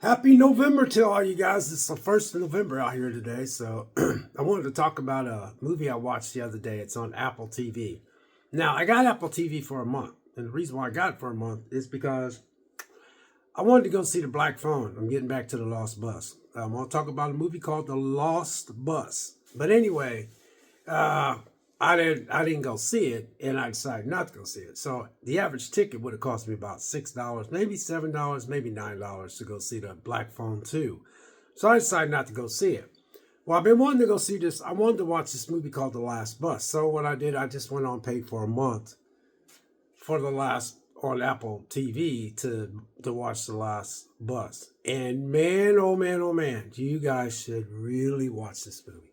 Happy November to all you guys. It's the 1st of November out here today. So I wanted to talk about a movie I watched the other day. It's on Apple TV. Now, I got Apple TV for a month. And the reason why I got it for a month is because I wanted to go see The Black Phone. I'm getting back to The Lost Bus. I'm going to talk about a movie called The Lost Bus. But anyway, uh, I didn't go see it, and I decided not to go see it. So the average ticket would have cost me about $6, maybe $7, maybe $9 to go see the Black Phone 2. So I decided not to go see it. Well, I've been wanting to go see this. I wanted to watch this movie called The Last Bus. So what I did, I just went on paid for a month for the last on Apple TV to watch The Last Bus. And man, oh man, oh man, you guys should really watch this movie.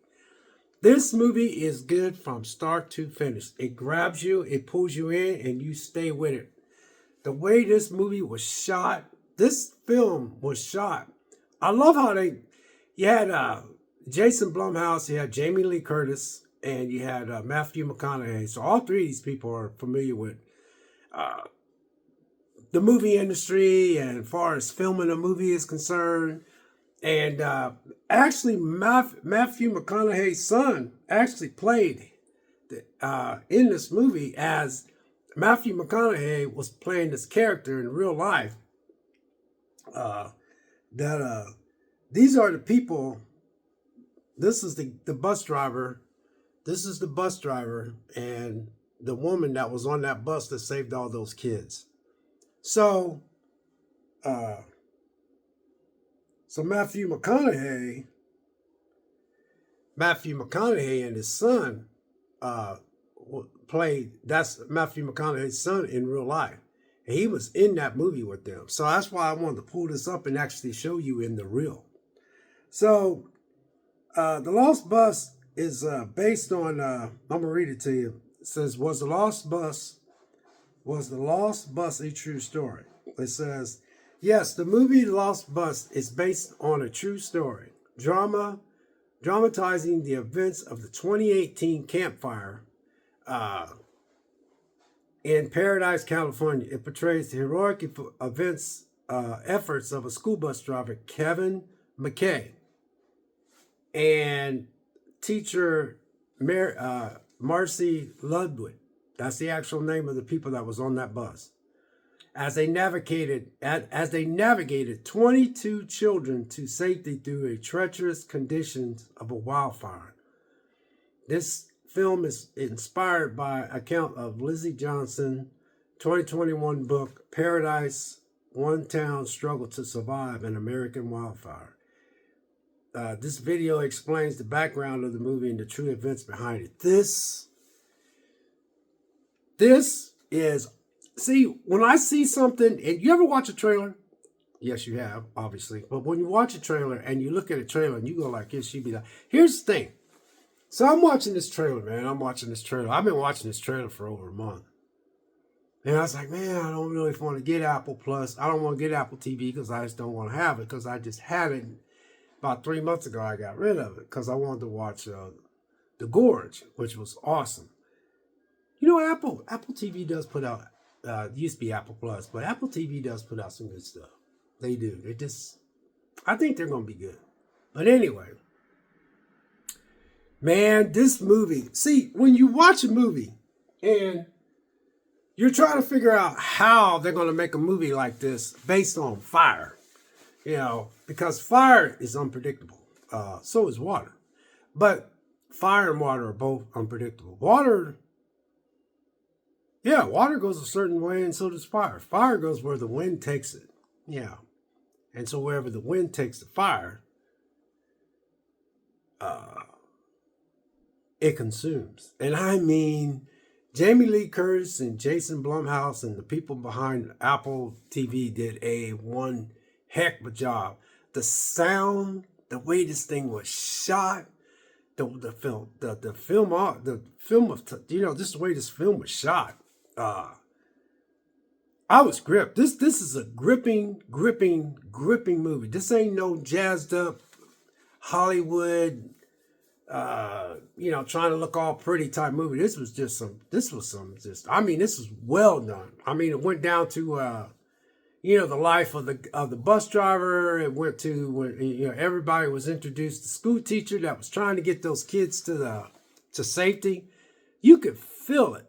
This movie is good from start to finish. It grabs you, it pulls you in, and you stay with it. The way this movie was shot, this film was shot. I love how you had Jason Blumhouse, you had Jamie Lee Curtis, and you had Matthew McConaughey. So all three of these people are familiar with uh, the movie industry, and as far as filming a movie is concerned. And actually, Matthew McConaughey's son actually played in this movie as Matthew McConaughey was playing this character in real life. That these are the people. This is the bus driver. This is the bus driver and the woman that was on that bus that saved all those kids. So. So Matthew McConaughey and his son played. That's Matthew McConaughey's son in real life, and he was in that movie with them. So that's why I wanted to pull this up and actually show you in the reel. So the Lost Bus is based on. I'm gonna read it to you. It says, "Was the Lost Bus a true story?" It says. Yes, the movie Lost Bus is based on a true story, dramatizing the events of the 2018 campfire in Paradise, California. It portrays the heroic efforts of a school bus driver, Kevin McKay, and teacher Marcy Ludwig. That's the actual name of the people that was on that bus. As they navigated 22 children to safety through a treacherous conditions of a wildfire. This film is inspired by account of Lizzie Johnson 2021 book Paradise, One Town Struggle to Survive an American Wildfire. This video explains the background of the movie and the true events behind it. This is. See, when I see something, and you ever watch a trailer? Yes, you have, obviously. But when you watch a trailer and you look at a trailer and you go like this, you be like, here's the thing. So I'm watching this trailer, man. I've been watching this trailer for over a month. And I was like, man, I don't really want to get Apple Plus. I don't want to get Apple TV because I just don't want to have it because I just had it. About 3 months ago, I got rid of it because I wanted to watch The Gorge, which was awesome. You know, Apple TV does put out used to be Apple Plus, but Apple TV does put out some good stuff. They do. I think they're going to be good. But anyway, man, this movie. See, when you watch a movie and you're trying to figure out how they're going to make a movie like this based on fire, because fire is unpredictable. So is water. But fire and water are both unpredictable. Water goes a certain way, and so does fire. Fire goes where the wind takes it. Yeah. And so wherever the wind takes the fire, it consumes. And I mean, Jamie Lee Curtis and Jason Blumhouse and the people behind Apple TV did a one heck of a job. The sound, the way this thing was shot, the film, just the way this film was shot. I was gripped. This is a gripping movie. This ain't no jazzed up Hollywood, trying to look all pretty type movie. This was well done. I mean, it went down to the life of the bus driver. It went to when everybody was introduced to school teacher that was trying to get those kids to safety. You could feel it.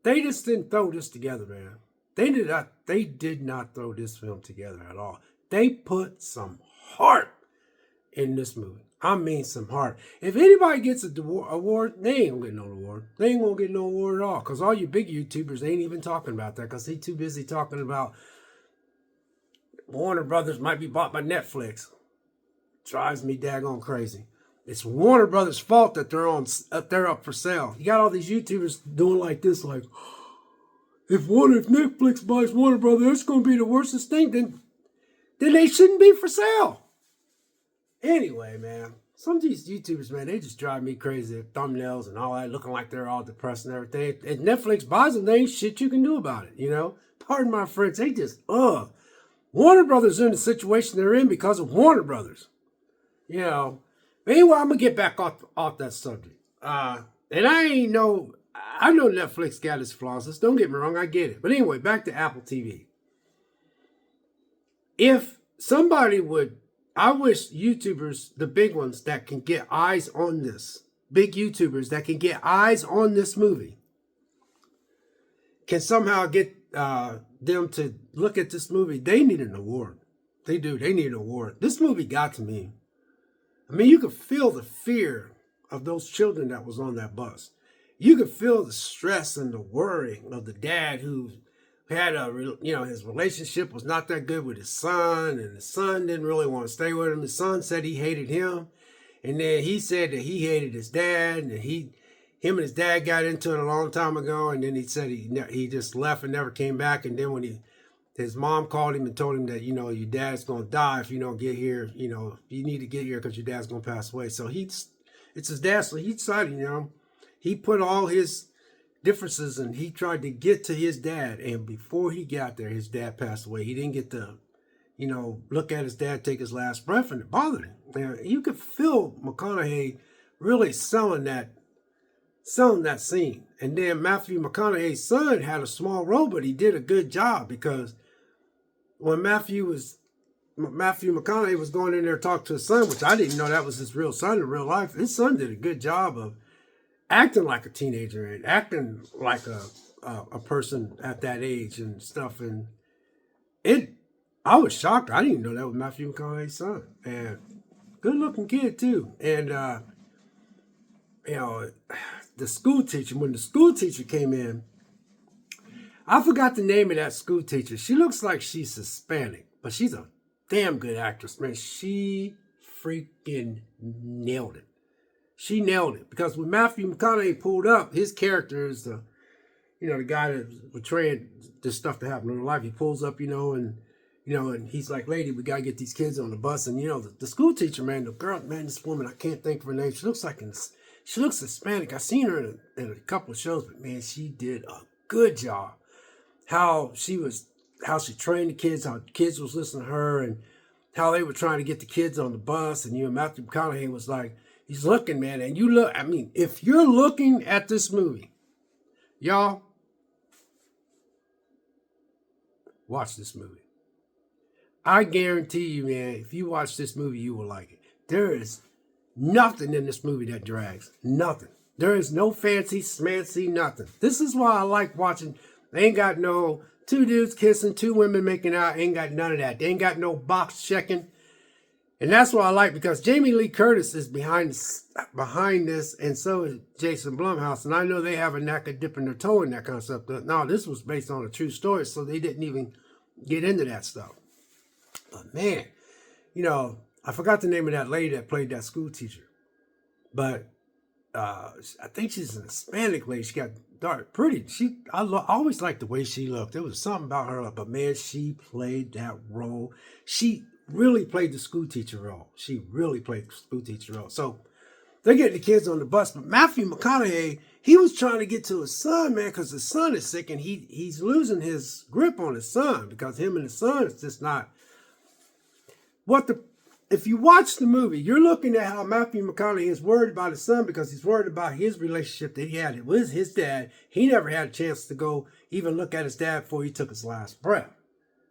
They just didn't throw this together, man. They did not throw this film together at all. They put some heart in this movie. I mean some heart. If anybody gets an award, they ain't gonna get no award. They ain't gonna get no award at all. Because all you big YouTubers ain't even talking about that. Because they too busy talking about Warner Brothers might be bought by Netflix. Drives me daggone crazy. It's Warner Brothers' fault that they're up for sale. You got all these YouTubers doing like this, like, if Netflix buys Warner Brothers, that's going to be the worstest thing. Then they shouldn't be for sale. Anyway, man, some of these YouTubers, man, they just drive me crazy. Their thumbnails and all that, looking like they're all depressed and everything. If Netflix buys them, there ain't shit you can do about it, Pardon my French, they just, Warner Brothers are in the situation they're in because of Warner Brothers. But anyway, I'm going to get back off that subject. And I know Netflix got its flaws. Don't get me wrong, I get it. But anyway, back to Apple TV. If somebody I wish YouTubers, the big ones that can get eyes on this, big YouTubers that can get eyes on this movie, can somehow get them to look at this movie, they need an award. They do. They need an award. This movie got to me. I mean, you could feel the fear of those children that was on that bus. You could feel the stress and the worry of the dad who had his relationship was not that good with his son, and the son didn't really want to stay with him. The son said he hated him, and then he said that he hated his dad, and him and his dad got into it a long time ago, and then he said he just left and never came back. And then when his mom called him and told him that, your dad's going to die if you don't get here, you need to get here because your dad's going to pass away. So it's his dad, so he decided, he put all his differences and he tried to get to his dad. And before he got there, his dad passed away. He didn't get to, look at his dad take his last breath, and it bothered him. And you could feel McConaughey really selling that scene. And then Matthew McConaughey's son had a small role, but he did a good job, because when Matthew McConaughey was going in there to talk to his son, which I didn't know that was his real son in real life, his son did a good job of acting like a teenager and acting like a person at that age and stuff. And I was shocked. I didn't know that was Matthew McConaughey's son. And good looking kid too. And the school teacher, when the school teacher came in, I forgot the name of that school teacher. She looks like she's Hispanic, but she's a damn good actress, man. She freaking nailed it. She nailed it, because when Matthew McConaughey pulled up, his character is the guy that's portraying this stuff to happen in real life. He pulls up, and he's like, "Lady, we gotta get these kids on the bus." And the school teacher, man, the girl, man, this woman, I can't think of her name. She looks Hispanic. I've seen her in a couple of shows, but man, she did a good job. How she trained the kids, how the kids was listening to her, and how they were trying to get the kids on the bus. And Matthew McConaughey was like, he's looking, man, and if you're looking at this movie, y'all, watch this movie. I guarantee you, man, if you watch this movie, you will like it. There is nothing in this movie that drags. Nothing. There is no fancy, smancy, nothing. This is why I like watching. They ain't got no two dudes kissing, two women making out. Ain't got none of that. They ain't got no box checking. And that's what I like, because Jamie Lee Curtis is behind this, and so is Jason Blumhouse. And I know they have a knack of dipping their toe in that kind of stuff. No, this was based on a true story, so they didn't even get into that stuff. But man, I forgot the name of that lady that played that school teacher. But I think she's an Hispanic lady. She got dark, pretty. I always liked the way she looked. There was something about her, but man, she played that role. She really played the school teacher role. So they're getting the kids on the bus, but Matthew McConaughey, he was trying to get to his son, man, because his son is sick, and he's losing his grip on his son, because him and his son is just not if you watch the movie, you're looking at how Matthew McConaughey is worried about his son, because he's worried about his relationship that he had with his dad. He never had a chance to go even look at his dad before he took his last breath.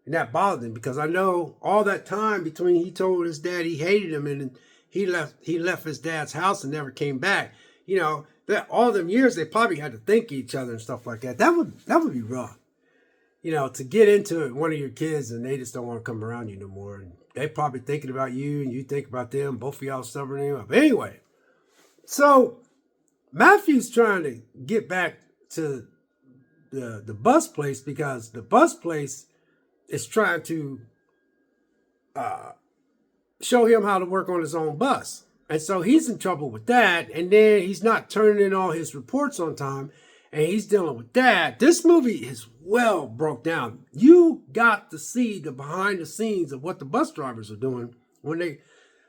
And that bothered him because I know all that time between he told his dad he hated him and he left his dad's house and never came back. That all them years they probably had to think of each other and stuff like that. That would be rough. To get into it, one of your kids and they just don't want to come around you no more. And they probably thinking about you and you think about them. Both of y'all stubborn anyway. But anyway, so Matthew's trying to get back to the bus place because the bus place is trying to show him how to work on his own bus. And so he's in trouble with that. And then he's not turning in all his reports on time. And he's dealing with that. This movie is well broke down. You got to see the behind the scenes of what the bus drivers are doing when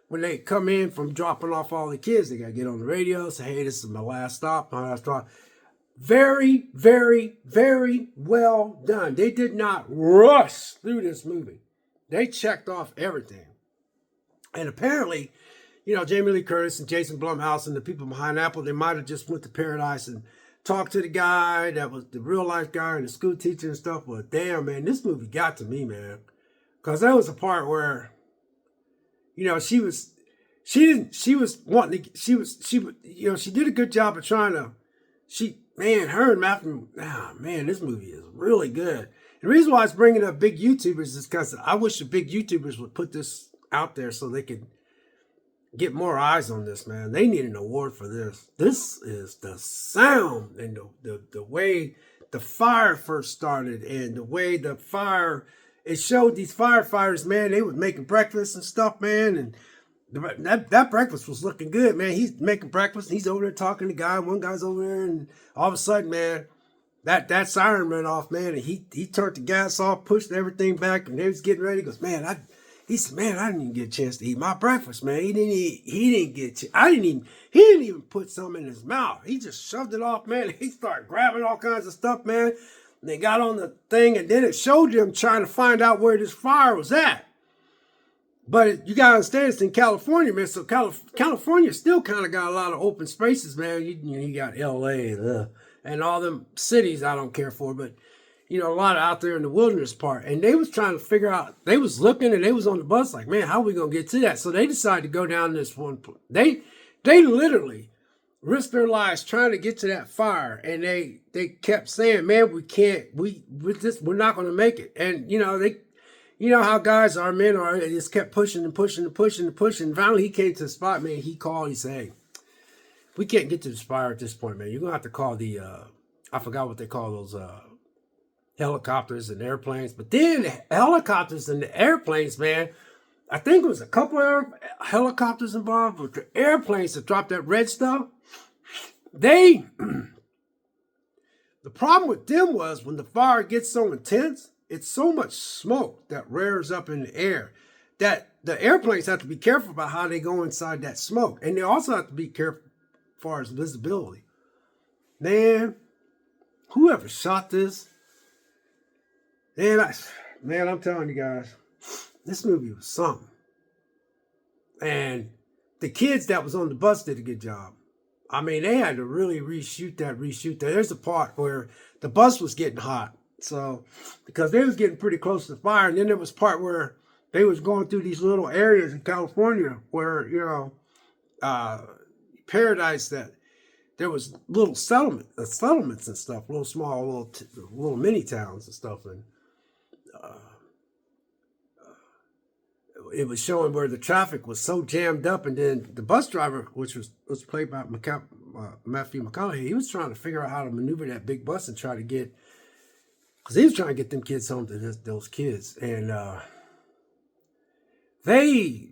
they come in from dropping off all the kids. They got to get on the radio, say, hey, this is my last stop, my last drop. Very, very, very well done. They did not rush through this movie. They checked off everything. And apparently, Jamie Lee Curtis and Jason Blumhouse and the people behind Apple, they might have just went to Paradise and talked to the guy that was the real life guy and the school teacher and stuff. But damn, man, this movie got to me, man. Because there was a part where, she did a good job of trying to, her and Matthew, this movie is really good. The reason why I was bringing up big YouTubers is because I wish the big YouTubers would put this out there so they could get more eyes on this, man. They need an award for this. This is the sound and the way the fire first started and the way the fire, it showed these firefighters, man, they was making breakfast and stuff, man, and that breakfast was looking good, man. He's making breakfast. He's over there talking to the guy. One guy's over there, and all of a sudden, man, that siren went off, man, and he turned the gas off, pushed everything back, and they was getting ready. He goes, he said, man, I didn't even get a chance to eat my breakfast, man. He didn't even put some in his mouth. He just shoved it off, man. He started grabbing all kinds of stuff, man. And they got on the thing, and then it showed them trying to find out where this fire was at. But you got to understand, it's in California, man. So California still kind of got a lot of open spaces, man. You got L.A. and all them cities I don't care for, but a lot out there in the wilderness part. And they was trying to figure out, they was looking and they was on the bus like, man, how are we going to get to that? So they decided to go down this one. They literally risked their lives trying to get to that fire. And they kept saying, man, we can't, we're not going to make it. And, how guys are, men are, they just kept pushing and pushing and pushing and pushing. Finally, he came to the spot, man. He called, he said, hey, we can't get to the fire at this point, man. You're going to have to call the, I forgot what they call those, helicopters and airplanes. But then the helicopters and the airplanes, man, I think it was a couple of helicopters involved with the airplanes that dropped that red stuff. The problem with them was when the fire gets so intense, it's so much smoke that rears up in the air that the airplanes have to be careful about how they go inside that smoke. And they also have to be careful as far as visibility. Man, whoever shot this, man, I'm telling you guys, this movie was something. And the kids that was on the bus did a good job. I mean, they had to really reshoot that. There's a part where the bus was getting hot. So, because they was getting pretty close to the fire. And then there was a part where they was going through these little areas in California where, Paradise, that there was little settlements and stuff, little small, little mini towns and stuff. And it was showing where the traffic was so jammed up, and then the bus driver, which was played by Matthew McConaughey, he was trying to figure out how to maneuver that big bus and try to get, because he was trying to get them kids home to those kids, and they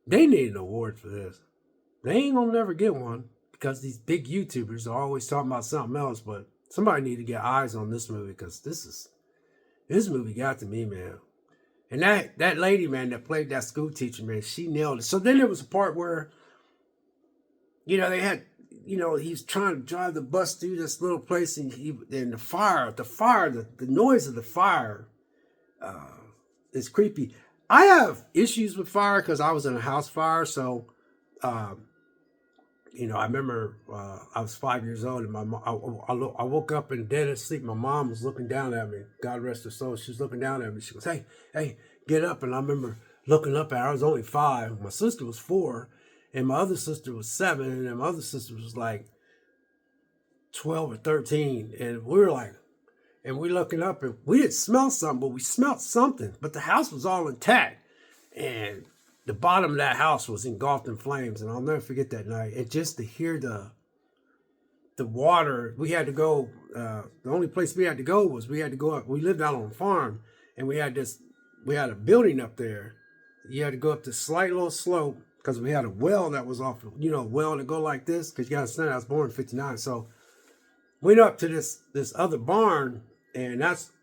need an award for this. They ain't gonna never get one because these big YouTubers are always talking about something else, but somebody need to get eyes on this movie because this movie got to me, man. And that lady, man, that played that school teacher, man, she nailed it. So then there was a part where, they had, he's trying to drive the bus through this little place, and the noise of the fire is creepy. I have issues with fire because I was in a house fire, so I remember I was 5 years old, and I woke up in dead asleep. My mom was looking down at me. God rest her soul. She was looking down at me. She goes, "Hey, hey, get up!" And I remember looking up at her. I was only 5. My sister was 4, and my other sister was 7, and my other sister was like 12 or 13, and we were like, and we looking up, and we didn't smell something, but we smelled something. But the house was all intact, and the bottom of that house was engulfed in flames. And I'll never forget that night. And just to hear the water, we had to go. The only place we had to go was we had to go up. We lived out on a farm, and we had a building up there. You had to go up this slight little slope because we had a well that was off. A well to go like this, because you got to understand I was born in '59, so went up to this other barn, and that's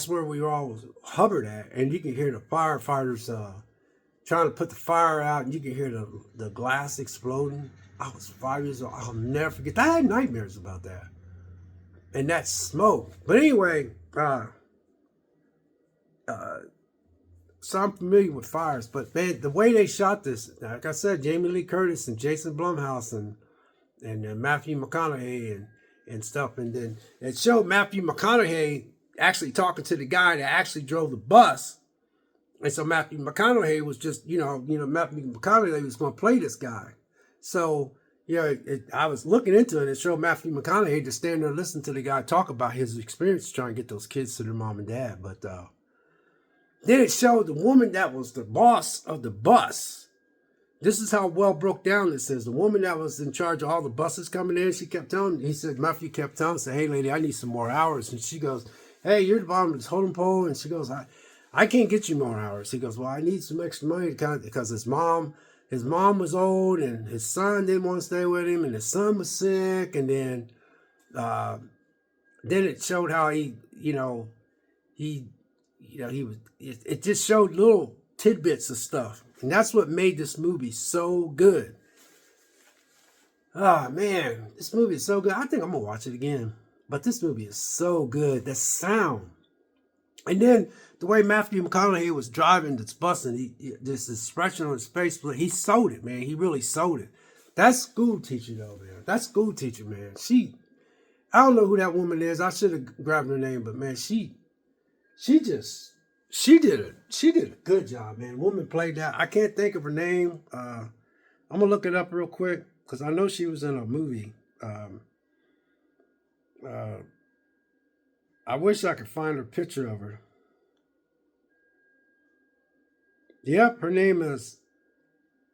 where we were all hovered at, and you can hear the firefighters trying to put the fire out, and you can hear the glass exploding. I was 5 years old. I'll never forget. I had nightmares about that, and that smoke. But anyway, so I'm familiar with fires. But man, the way they shot this, like I said, Jamie Lee Curtis and Jason Blumhouse and Matthew McConaughey and stuff, and then it showed Matthew McConaughey actually talking to the guy that actually drove the bus. And so Matthew McConaughey was just, Matthew McConaughey was going to play this guy. So, I was looking into it, and it showed Matthew McConaughey just standing there listening to the guy talk about his experience trying to get those kids to their mom and dad. But then it showed the woman that was the boss of the bus. This is how well broke down this is. The woman that was in charge of all the buses coming in, Matthew kept telling, say, "Hey, lady, I need some more hours." And she goes, "Hey, you're the bottom of this totem pole." And she goes, I can't get you more hours. He goes, "Well, I need some extra money because his mom was old, and his son didn't want to stay with him, and his son was sick." And then it showed how it just showed little tidbits of stuff. And that's what made this movie so good. Ah, man, this movie is so good. I think I'm going to watch it again. But this movie is so good. The sound. And then the way Matthew McConaughey was driving this bus, and this expression on his face, he sold it, man. He really sold it. That school teacher, though, man. That school teacher, man. I don't know who that woman is. I should have grabbed her name, but man, she did a good job, man. Woman played that. I can't think of her name. I'm gonna look it up real quick because I know she was in a movie. I wish I could find a picture of her. Yep, her name is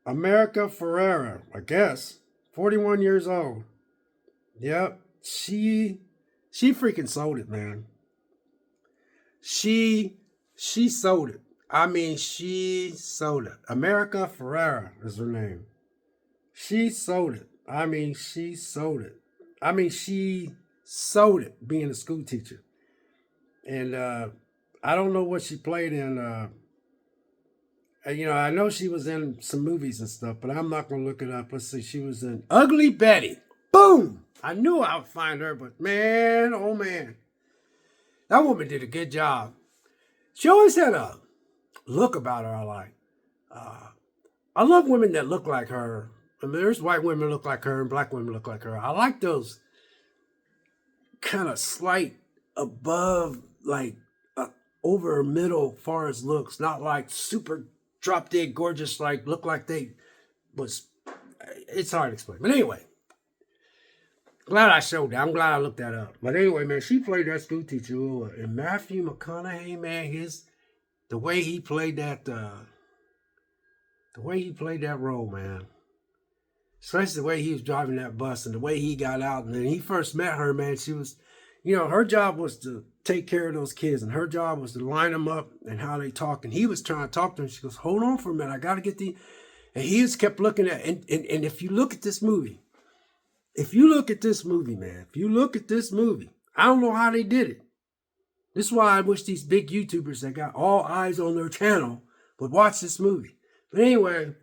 America Ferrera, I guess. 41 years old. Yep, she freaking sold it, man. She sold it. I mean, she sold it. America Ferrera is her name. She sold it. I mean, she sold it. I mean, she sold it being a school teacher. And I don't know what she played in. I know she was in some movies and stuff, but I'm not going to look it up. Let's see. She was in Ugly Betty. Boom! I knew I would find her, but man, oh man. That woman did a good job. She always had a look about her I like. I love women that look like her. I mean, there's white women look like her and black women look like her. I like those kind of slight above, like over middle far as looks, not like super drop dead gorgeous, like look like they was. It's hard to explain. But anyway, glad I showed that. I'm glad I looked that up. But anyway, man, she played that school teacher. And Matthew McConaughey, man, the way he played that role, man. Especially the way he was driving that bus and the way he got out. And then he first met her, man, she was, her job was to take care of those kids. And her job was to line them up and how they talk. And he was trying to talk to them. She goes, "Hold on for a minute. I got to get the..." And he just kept looking at, and if you look at this movie, man, if you look at this movie, I don't know how they did it. This is why I wish these big YouTubers that got all eyes on their channel would watch this movie. But anyway,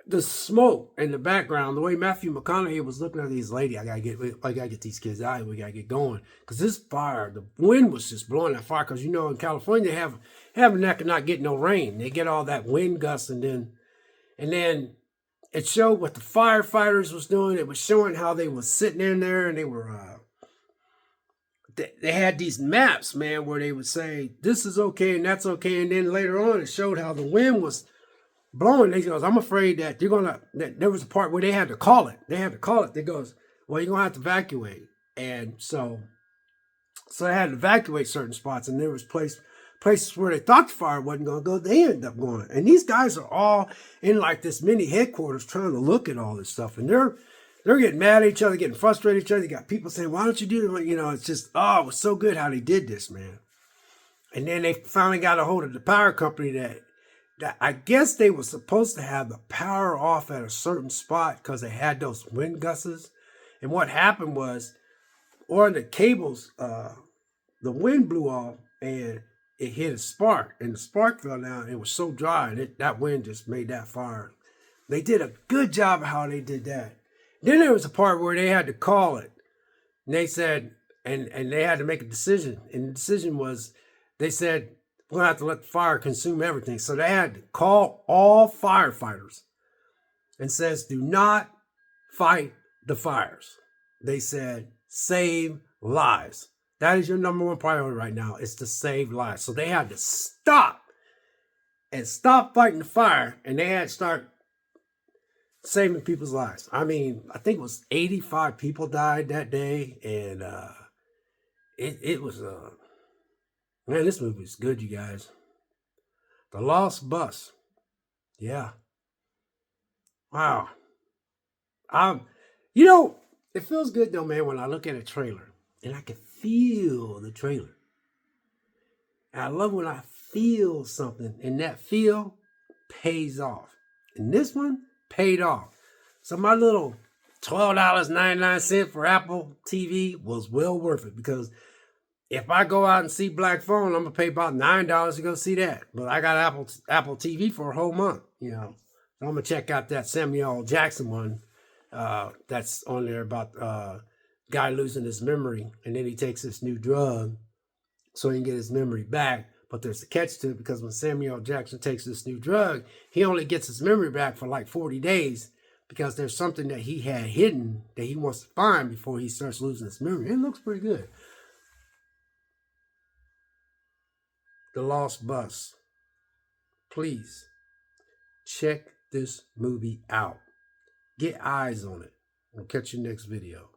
the smoke in the background, the way Matthew McConaughey was looking at these lady, I gotta get these kids out. We gotta get going because this fire, the wind was just blowing that fire. Because in California they have a knack of not getting no rain. They get all that wind gusts, and then it showed what the firefighters was doing. It was showing how they was sitting in there, and they were they had these maps, man, where they would say this is okay and that's okay, and then later on it showed how the wind was blowing. They goes, I'm afraid that you're gonna. That there was a part where they had to call it. They had to call it. They goes, well, you're gonna have to evacuate, and so they had to evacuate certain spots, and there was places where they thought the fire wasn't going to go. They ended up going, and these guys are all in like this mini headquarters trying to look at all this stuff, and they're getting mad at each other, getting frustrated at each other. You got people saying, "Why don't you do it?" You know, it's just it was so good how they did this, man. And then they finally got a hold of the power company that I guess they were supposed to have the power off at a certain spot because they had those wind gusts. And what happened was, on the cables, the wind blew off and it hit a spark, and the spark fell down. It was so dry, and that wind just made that fire. They did a good job of how they did that. Then there was a part where they had to call it, and they said, and they had to make a decision, and the decision was, they said, we're gonna have to let the fire consume everything. So they had to call all firefighters and says, do not fight the fires. They said, save lives. That is your number one priority right now, is to save lives. So they had to stop fighting the fire, and they had to start saving people's lives. I mean, I think it was 85 people died that day, and it was man, this movie is good, you guys. The Lost Bus. Yeah. Wow. You know, it feels good though, man, when I look at a trailer and I can feel the trailer. And I love when I feel something and that feel pays off. And this one paid off. So my little $12.99 for Apple TV was well worth it, because if I go out and see Black Phone, I'm gonna pay about $9 to go see that. But I got Apple TV for a whole month, you know. So I'm gonna check out that Samuel Jackson one that's on there about guy losing his memory, and then he takes this new drug so he can get his memory back. But there's a catch to it, because when Samuel Jackson takes this new drug, he only gets his memory back for like 40 days, because there's something that he had hidden that he wants to find before he starts losing his memory. It looks pretty good. The Lost Bus. Please check this movie out. Get eyes on it. I'll catch you next video.